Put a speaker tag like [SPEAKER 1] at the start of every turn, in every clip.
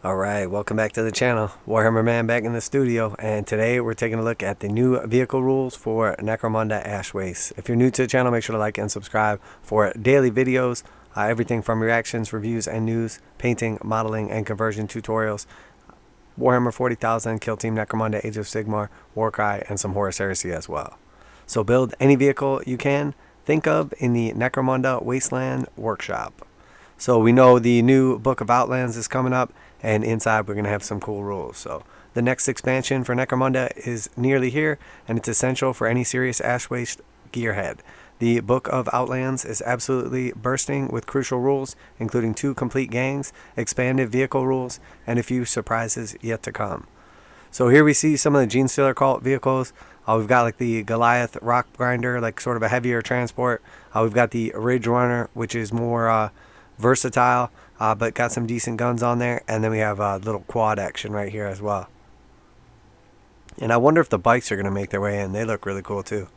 [SPEAKER 1] Alright, welcome back to the channel. Warhammer Man back in the studio, and today we're taking a look at the new vehicle rules for Necromunda. If you're new to the channel, make sure to like and subscribe for daily videos, everything from reactions, reviews, and news, painting, modeling, and conversion tutorials, Warhammer 40,000, Kill Team Necromunda, Age of Sigmar, Warcry, and some Horus Heresy as well. So build any vehicle you can think of in the Necromunda Wasteland Workshop. So we know the new book of Outlands is coming up, and inside we're going to have some cool rules. So the next expansion for Necromunda is nearly here, and it's essential for any serious Ash Waste gearhead. The book of Outlands is absolutely bursting with crucial rules, including 2 complete gangs, expanded vehicle rules, and a few surprises yet to come. So here we see some of the Genestealer Cult vehicles. We've got like the Goliath Rock Grinder, like sort of a heavier transport. We've got the Ridgerunner, which is more versatile, but got some decent guns on there. And then we have a little quad action right here as well. And I wonder if the bikes are going to make their way in. They look really cool too.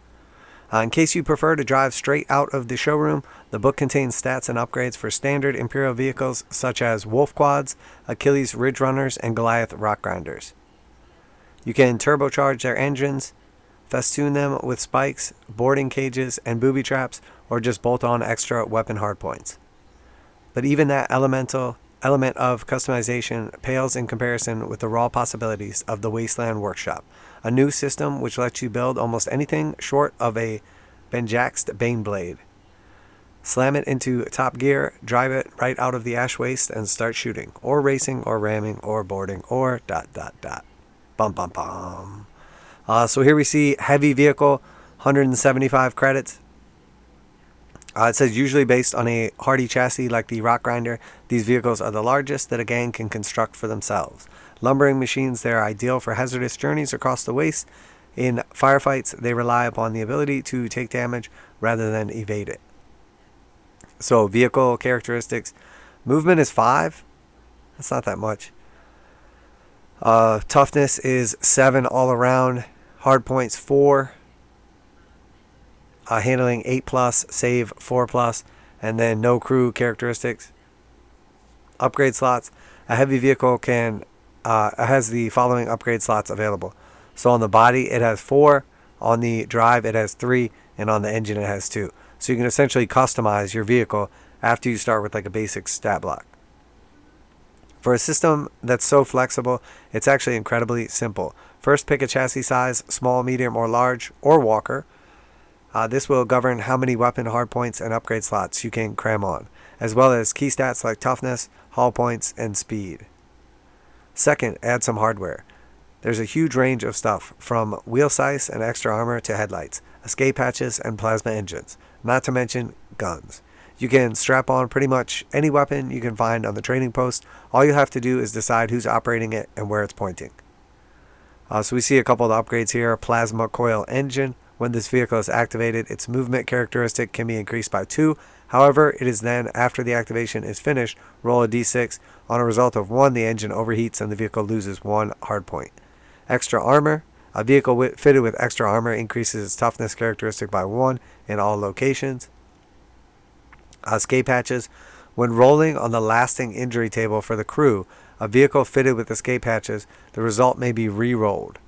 [SPEAKER 1] In case you prefer to drive straight out of the showroom, the book contains stats and upgrades for standard Imperial vehicles such as Wolfquads, Achilles Ridgerunners, and Goliath Rock Grinders. You can turbocharge their engines, festoon them with spikes, boarding cages, and booby traps, or just bolt on extra weapon hardpoints. But even that element of customization pales in comparison with the raw possibilities of the Wasteland Workshop, a new system which lets you build almost anything short of a Benjaxed Baneblade. Slam it into top gear, drive it right out of the Ash Waste, and start shooting, or racing, or ramming, or boarding, or ... Bum bum bum. So here we see heavy vehicle, 175 credits. It says usually based on a hardy chassis like the Rock Grinder, these vehicles are the largest that a gang can construct for themselves. Lumbering machines, they are ideal for hazardous journeys across the waste. In firefights, they rely upon the ability to take damage rather than evade it. So vehicle characteristics, movement is 5. That's not that much. Toughness is 7 all around. Hardpoints 4. Handling 8+, save 4+, and then no crew characteristics. Upgrade slots. A heavy vehicle has the following upgrade slots available. So on the body it has 4, on the drive it has 3, and on the engine it has 2. So you can essentially customize your vehicle after you start with like a basic stat block. For a system that's so flexible, it's actually incredibly simple. First, pick a chassis size, small, medium, or large, or walker. This will govern how many weapon hardpoints and upgrade slots you can cram on, as well as key stats like toughness, hull points, and speed. Second, add some hardware. There's a huge range of stuff, from wheel size and extra armor to headlights, escape hatches, and plasma engines, not to mention guns. You can strap on pretty much any weapon you can find on the trading post. All you have to do is decide who's operating it and where it's pointing. So we see a couple of the upgrades here. Plasma coil engine. When this vehicle is activated, its movement characteristic can be increased by 2. However, it is then, after the activation is finished, roll a d6. On a result of 1, the engine overheats and the vehicle loses 1 hardpoint. Extra armor. A vehicle fitted with extra armor increases its toughness characteristic by 1 in all locations. Escape hatches. When rolling on the lasting injury table for the crew, a vehicle fitted with escape hatches, the result may be re-rolled.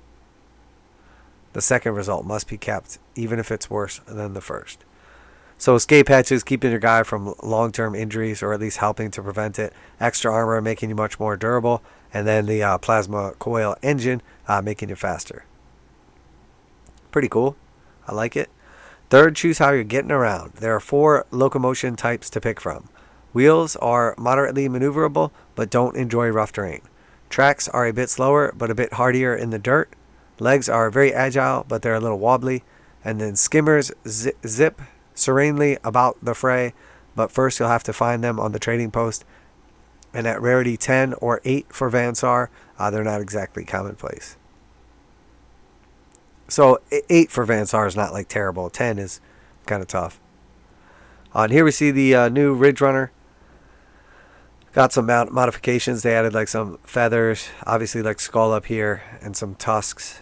[SPEAKER 1] The second result must be kept, even if it's worse than the first. So escape hatches, keeping your guy from long-term injuries, or at least helping to prevent it. Extra armor, making you much more durable. And then the plasma coil engine, making you faster. Pretty cool. I like it. Third, choose how you're getting around. There are 4 locomotion types to pick from. Wheels are moderately maneuverable, but don't enjoy rough terrain. Tracks are a bit slower, but a bit hardier in the dirt. Legs are very agile, but they're a little wobbly. And then skimmers zip serenely about the fray, but first you'll have to find them on the trading post. And at rarity 10 or 8 for Vansar, they're not exactly commonplace. So 8 for Vansar is not like terrible. 10 is kind of tough. And here we see the new Ridgerunner. Got some modifications. They added like some feathers, obviously like skull up here, and some tusks.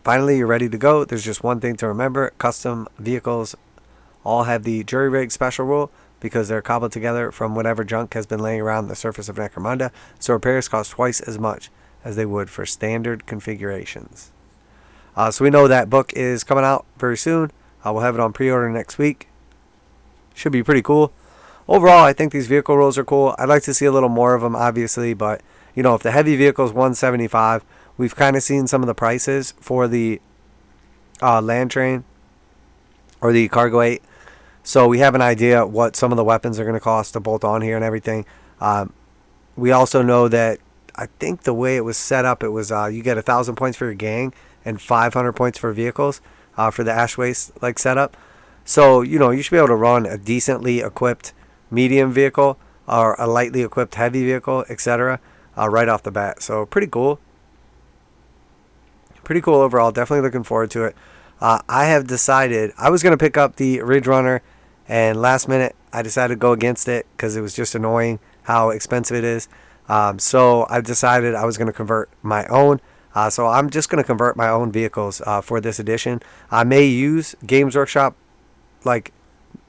[SPEAKER 1] Finally, you're ready to go. There's just one thing to remember. Custom vehicles all have the jury rig special rule. because they're cobbled together from whatever junk has been laying around the surface of Necromunda, so repairs cost twice as much as they would for standard configurations. So we know that book is coming out very soon. We'll have it on pre-order next week. Should be pretty cool. Overall, I think these vehicle rules are cool. I'd like to see a little more of them, obviously, but you know, if the heavy vehicle is $175, we've kind of seen some of the prices for the land train or the cargo 8. So we have an idea what some of the weapons are going to cost to bolt on here and everything. We also know that I think the way it was set up, it was you get 1,000 points for your gang and 500 points for vehicles for the ash waste like setup. So you know, you should be able to run a decently equipped medium vehicle or a lightly equipped heavy vehicle, etc. Right off the bat. So pretty cool. Pretty cool overall. Definitely looking forward to it. I have decided I was going to pick up the Ridgerunner, and last minute I decided to go against it because it was just annoying how expensive it is. So I decided I was going to convert my own. So I'm just going to convert my own vehicles for this edition. I may use Games Workshop like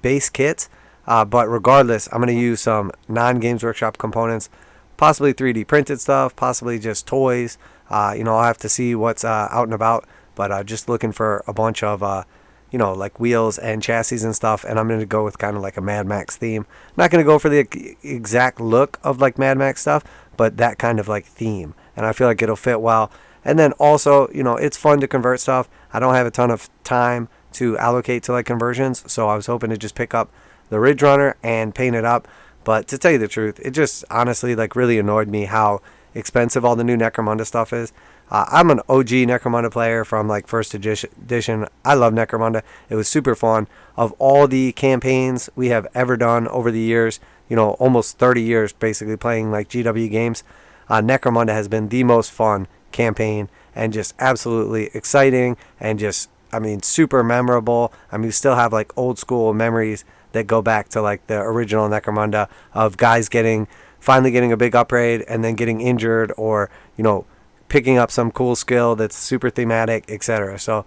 [SPEAKER 1] base kits, but regardless, I'm going to use some non-Games Workshop components, possibly 3D printed stuff, possibly just toys. You know, I'll have to see what's out and about, but just looking for a bunch of you know, like wheels and chassis and stuff, and I'm going to go with kind of like a Mad Max theme. Not going to go for the exact look of like Mad Max stuff, but that kind of like theme, and I feel like it'll fit well. And then also, you know, it's fun to convert stuff. I don't have a ton of time to allocate to like conversions, so I was hoping to just pick up the Ridgerunner and paint it up. But to tell you the truth, it just honestly like really annoyed me how expensive all the new Necromunda stuff is. I'm an OG Necromunda player from like first edition. I love Necromunda. It was super fun. Of all the campaigns we have ever done over the years, you know, almost 30 years basically playing like GW games, Necromunda has been the most fun campaign and just absolutely exciting and just, I mean, super memorable. I mean, we still have like old school memories that go back to like the original Necromunda of guys finally getting a big upgrade and then getting injured, or, you know, picking up some cool skill that's super thematic, etc. So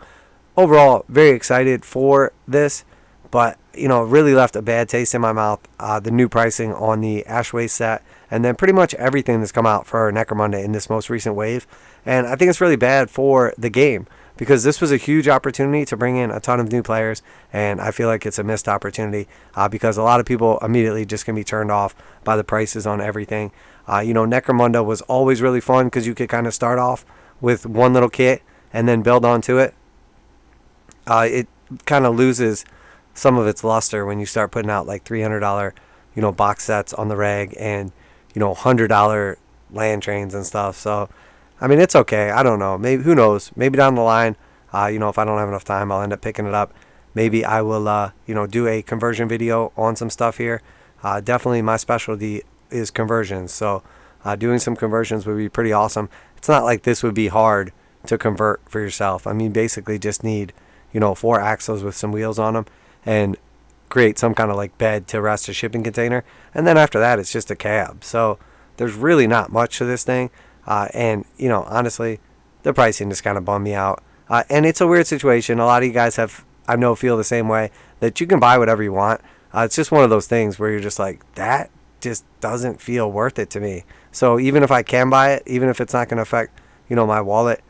[SPEAKER 1] overall, very excited for this, but you know, really left a bad taste in my mouth. The new pricing on the Ash Waste set, and then pretty much everything that's come out for Necromunda in this most recent wave. And I think it's really bad for the game, because this was a huge opportunity to bring in a ton of new players, and I feel like it's a missed opportunity because a lot of people immediately just going to be turned off by the prices on everything. You know, Necromunda was always really fun because you could kind of start off with one little kit and then build onto it. It kind of loses some of its luster when you start putting out like $300, you know, box sets on the reg, and, you know, $100 land trains and stuff. So I mean, it's okay. I don't know. Maybe, who knows? Maybe down the line, you know, if I don't have enough time, I'll end up picking it up. Maybe I will, you know, do a conversion video on some stuff here. Definitely my specialty is conversions. So doing some conversions would be pretty awesome. It's not like this would be hard to convert for yourself. I mean, basically just need, you know, 4 axles with some wheels on them and create some kind of like bed to rest a shipping container. And then after that, it's just a cab. So there's really not much to this thing. And, you know, honestly, the pricing just kind of bummed me out. And it's a weird situation. A lot of you guys I know, feel the same way, that you can buy whatever you want. It's just one of those things where you're just like, that just doesn't feel worth it to me. So even if I can buy it, even if it's not going to affect, you know, my wallet,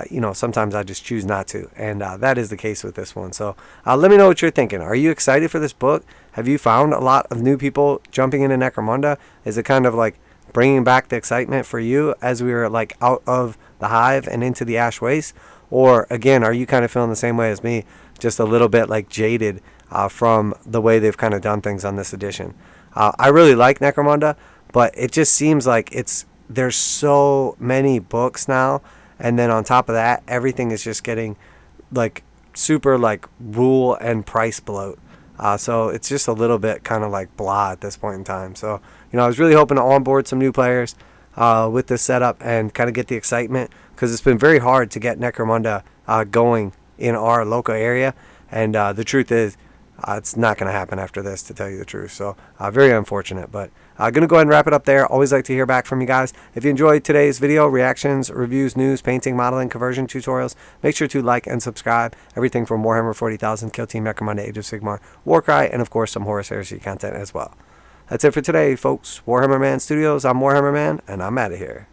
[SPEAKER 1] you know, sometimes I just choose not to. And that is the case with this one. So let me know what you're thinking. Are you excited for this book? Have you found a lot of new people jumping into Necromunda? Is it kind of like bringing back the excitement for you as we were like out of the hive and into the ash waste? Or again, are you kind of feeling the same way as me, just a little bit like jaded from the way they've kind of done things on this edition? I really like Necromunda, but it just seems like there's so many books now, and then on top of that, everything is just getting like super like rule and price bloat. So it's just a little bit kind of like blah at this point in time. So, you know, I was really hoping to onboard some new players with this setup and kind of get the excitement, because it's been very hard to get Necromunda going in our local area. And the truth is, It's not going to happen after this, to tell you the truth. So very unfortunate, but I'm going to go ahead and wrap it up there. Always like to hear back from you guys. If you enjoyed today's video, reactions, reviews, news, painting, modeling, conversion tutorials, make sure to like and subscribe. Everything from Warhammer 40,000, Kill Team Necromunda, Age of Sigmar, Warcry, and of course some Horus Heresy content as well. That's it for today, folks. Warhammer Man Studios, I'm Warhammer Man, and I'm out of here.